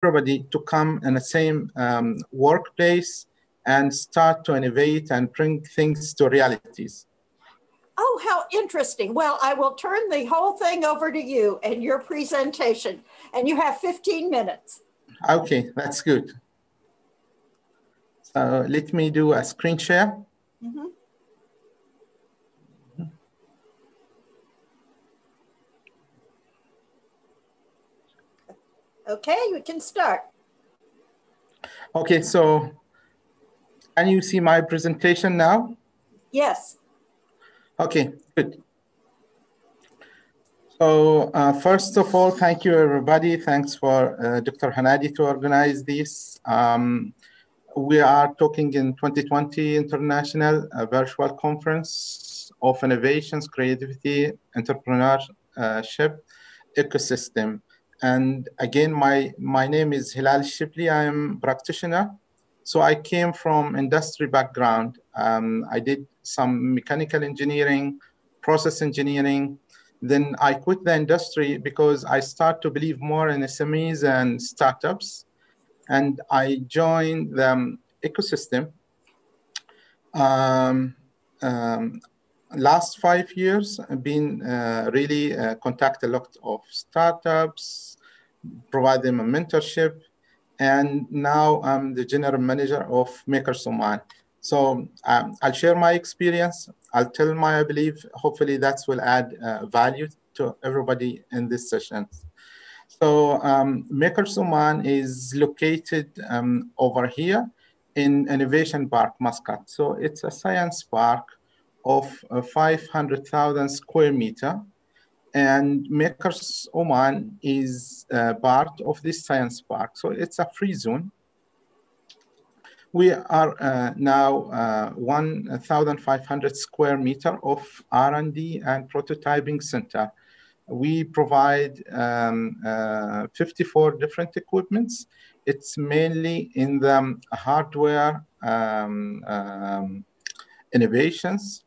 everybody to come in the same workplace and start to innovate and bring things to realities. Oh, how interesting. Well, I will turn the whole thing over to you and your presentation, and you have 15 minutes. Okay, that's good. So let me do a screen share. Mm-hmm. Okay, we can start. Okay, so can you see my presentation now? Yes. Okay, good. So first of all, thank you, everybody. Thanks for Dr. Hanadi to organize this. We are talking in 2020 International Virtual Conference of Innovations, Creativity, Entrepreneurship, Ecosystem. And again, my name is Hilal Shibli. I am a practitioner. So I came from industry background. I did some mechanical engineering, process engineering. Then I quit the industry because I start to believe more in SMEs and startups. And I joined the ecosystem. Last 5 years, I've been really contact a lot of startups, provide them a mentorship, and now I'm the general manager of Makers Oman. So I'll share my experience. I'll tell my belief. Hopefully that will add value to everybody in this session. So Makers Oman is located over here in Innovation Park, Muscat. So it's a science park of 500,000 square meter. And Makers Oman is part of this science park. So it's a free zone. We are now 1,500 square meter of R&D and prototyping center. We provide 54 different equipments. It's mainly in the hardware innovations.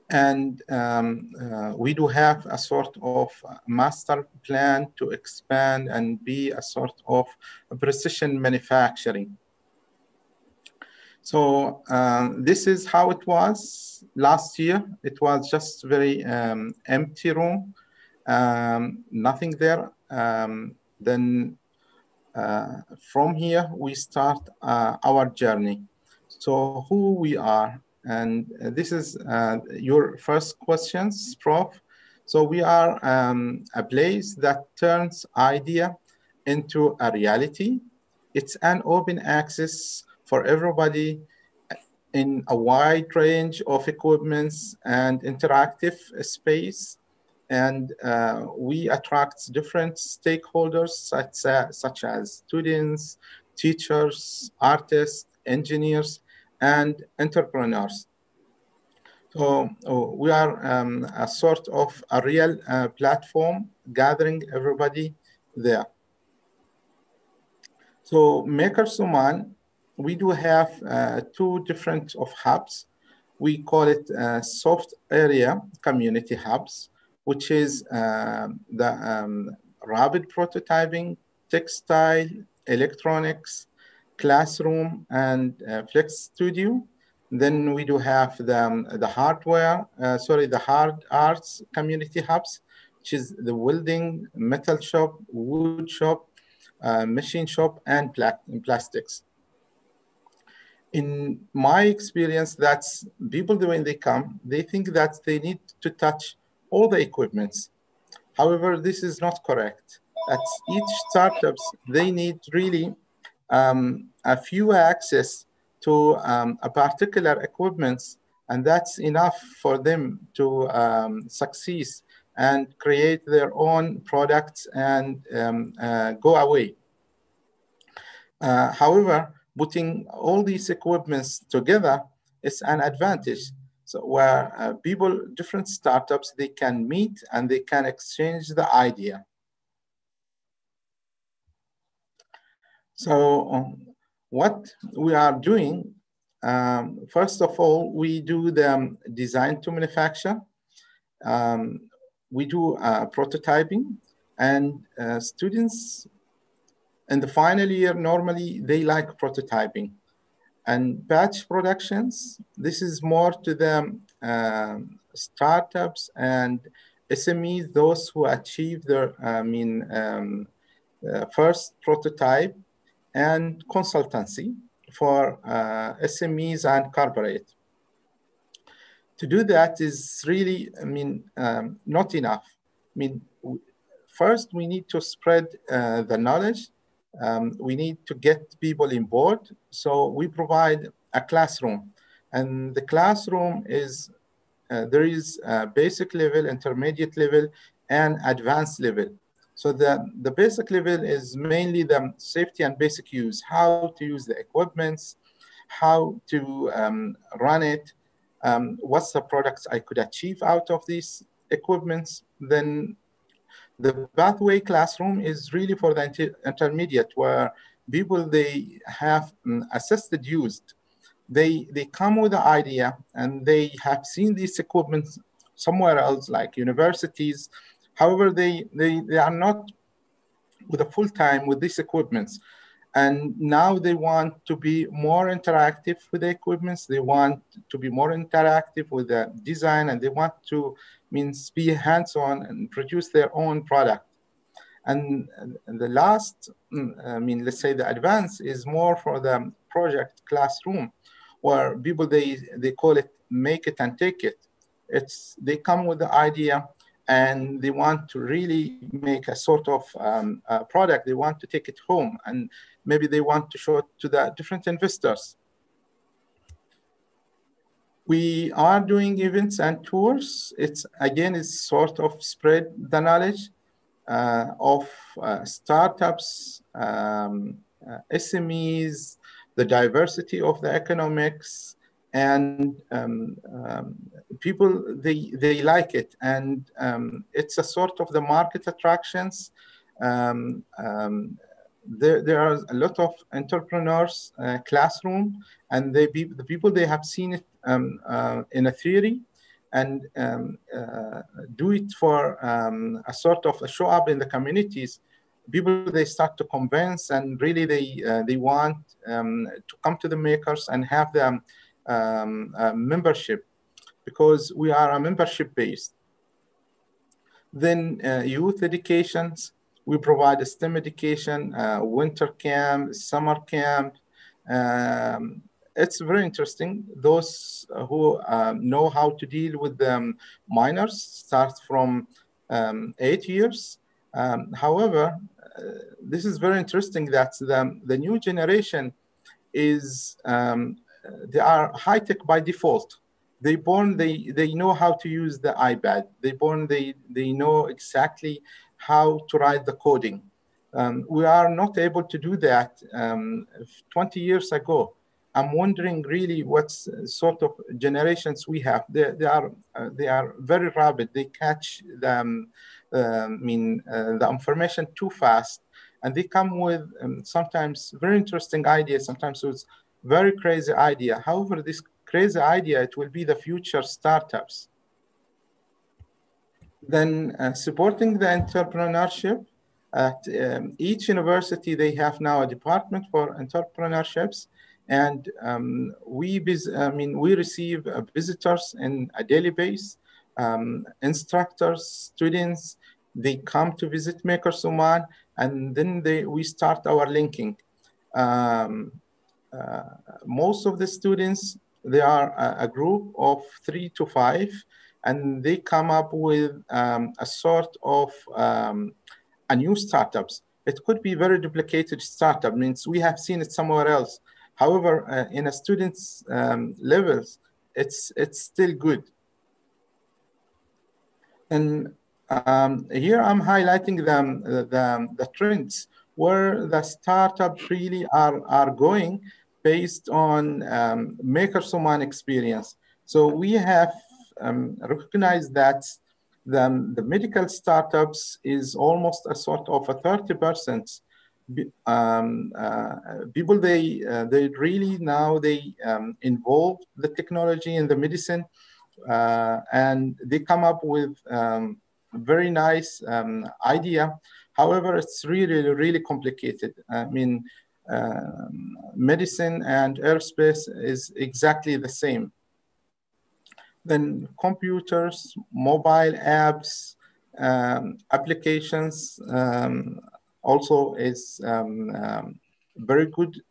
And we do have a sort of master plan to expand and be a sort of precision manufacturing. So this is how it was last year. It was just very empty room, nothing there. Then from here, we start our journey. So who we are, and this is your first questions, Prof. So we are a place that turns idea into a reality. It's an open access for everybody in a wide range of equipments and interactive space. And we attract different stakeholders such as students, teachers, artists, engineers, and entrepreneurs. So we are a sort of a real platform gathering everybody there. So Makers Oman, we do have two different of hubs. We call it soft area community hubs, which is the rapid prototyping, textile, electronics, classroom, and flex studio. Then we do have the hardware, the hard arts community hubs, which is the welding, metal shop, wood shop, machine shop, and plastics. In my experience, that's people when they come, they think that they need to touch all the equipments. However, this is not correct. At each startups, they need really a few access to a particular equipments, and that's enough for them to succeed and create their own products and go away. However, putting all these equipments together is an advantage. So where people, different startups, they can meet and they can exchange the idea. So what we are doing, first of all, we do the design to manufacture. We do prototyping, and students in the final year, normally they like prototyping. And batch productions, this is more to the startups and SMEs, those who achieve their, first prototype, and consultancy for SMEs and corporate. To do that is really, not enough. First we need to spread the knowledge. We need to get people on board. So we provide a classroom, and the classroom is, there is a basic level, intermediate level, and advanced level. So the basic level is mainly the safety and basic use, how to use the equipments, how to run it, what's the products I could achieve out of these equipments. Then the pathway classroom is really for the intermediate, where people, they have assisted use. They come with the idea and they have seen these equipment somewhere else, like universities. However, they are not with a full time with these equipments. And now they want to be more interactive with the equipments. They want to be more interactive with the design, and they want to be hands-on and produce their own product. And the last, let's say the advance is more for the project classroom, where people, they call it make it and take it. They come with the idea and they want to really make a sort of product. They want to take it home, and maybe they want to show it to the different investors. We are doing events and tours. It's sort of spread the knowledge of startups, SMEs, the diversity of the economics, and people, they like it. And it's a sort of the market attractions. There are a lot of entrepreneurs classroom, and the people, they have seen it in a theory, and do it for a sort of a show up in the communities. People, they start to convince, and really they want to come to the makers and have the membership, because we are a membership based. Then youth educations, we provide a STEM education, winter camp, summer camp. It's very interesting. Those who know how to deal with the minors start from 8 years. However, this is very interesting that the new generation is, they are high tech by default. They know how to use the iPad. They know exactly how to write the coding. We are not able to do that 20 years ago. I'm wondering really what sort of generations we have. They are very rapid. They catch the information too fast, and they come with sometimes very interesting ideas, sometimes with very crazy idea. However, this crazy idea, it will be the future startups. Then supporting the entrepreneurship. At each university, they have now a department for entrepreneurships, and we receive visitors in a daily basis, instructors, students. They come to visit Makers Oman, and then we start our linking. Most of the students, they are a group of 3 to 5, and they come up with a sort of a new startups. It could be very duplicated startup, means we have seen it somewhere else. However, in a student's levels, it's still good. And here I'm highlighting the trends where the startups really are going based on Makers Oman experience. So we have recognized that the medical startups is almost a sort of a 30%. People, they really now involve the technology in the medicine, and they come up with very nice idea However, it's really, really complicated. I mean, medicine and aerospace is exactly the same. Then computers, mobile apps, applications also is very good,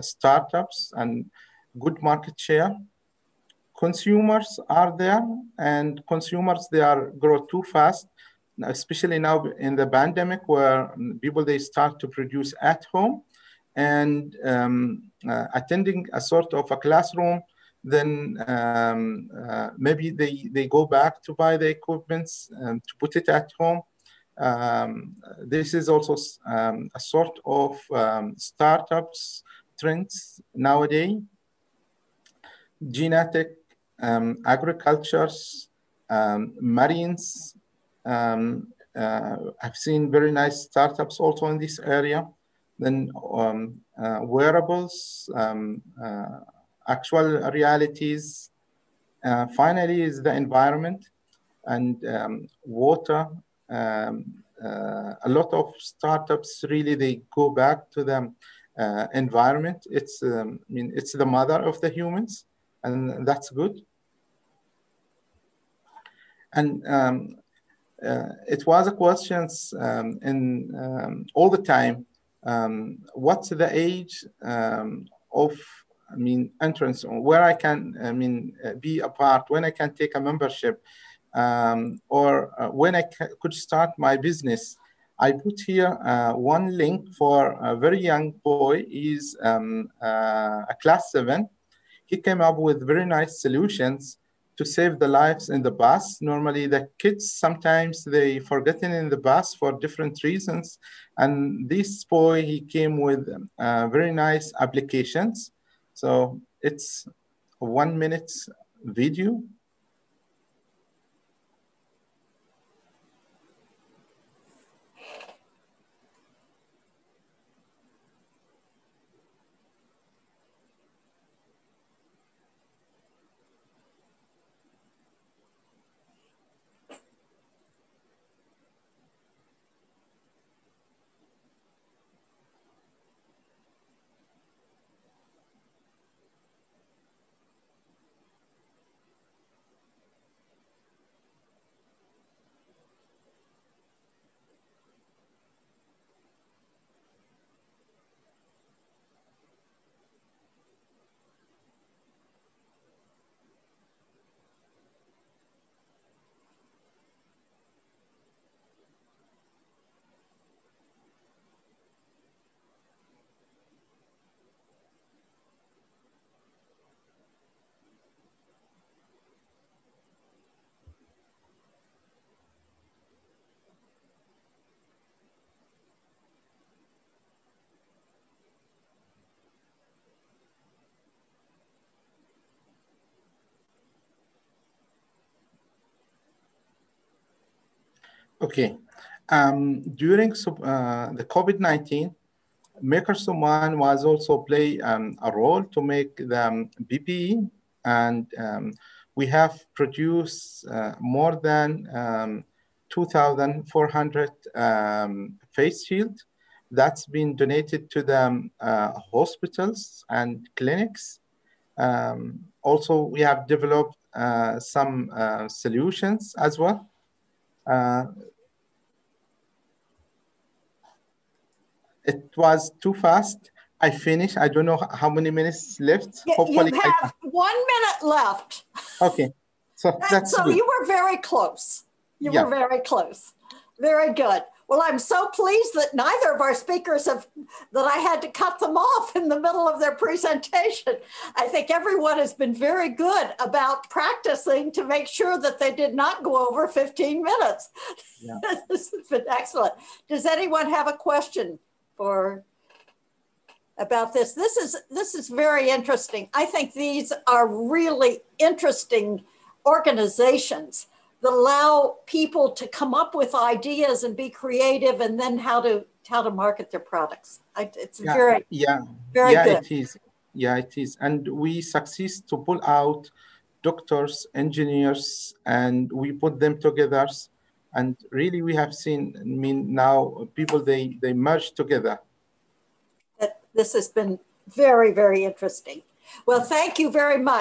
startups and good market share. Consumers are there, and consumers, they are grow too fast, especially now in the pandemic, where people, they start to produce at home and attending a sort of a classroom. Then maybe they go back to buy the equipments to put it at home. This is also a sort of startups trends nowadays. Genetic, agricultures, marines. I've seen very nice startups also in this area. Then wearables, actual realities. Finally is the environment and water. A lot of startups really, they go back to the environment. It's it's the mother of the humans, and that's good. And it was a questions in all the time. What's the age of entrance, where I can be a part, when I can take a membership, or when I could start my business. I put here one link for a very young boy. He's a class 7. He came up with very nice solutions to save the lives in the bus. Normally the kids, sometimes they forgotten in the bus for different reasons. And this boy, he came with very nice applications. So it's a 1 minute video. Okay. During the COVID-19, Maker Suman was also play a role to make the PPE, and we have produced more than 2,400 face shields that's been donated to the hospitals and clinics. Also, we have developed some solutions as well. It was too fast. I finished. I don't know how many minutes left. Hopefully, you have 1 minute left. Okay, so that's so good. You were very close. You were very close. Very good. Well, I'm so pleased that neither of our speakers that I had to cut them off in the middle of their presentation. I think everyone has been very good about practicing to make sure that they did not go over 15 minutes. Yeah. This has been excellent. Does anyone have a question about this? This is very interesting. I think these are really interesting organizations that allow people to come up with ideas and be creative, and then how to market their products. It's very good. It is. Yeah, it is. And we succeed to pull out doctors, engineers, and we put them together And really, we have seen, I mean, now people, they merge together. This has been very, very interesting. Well, thank you very much.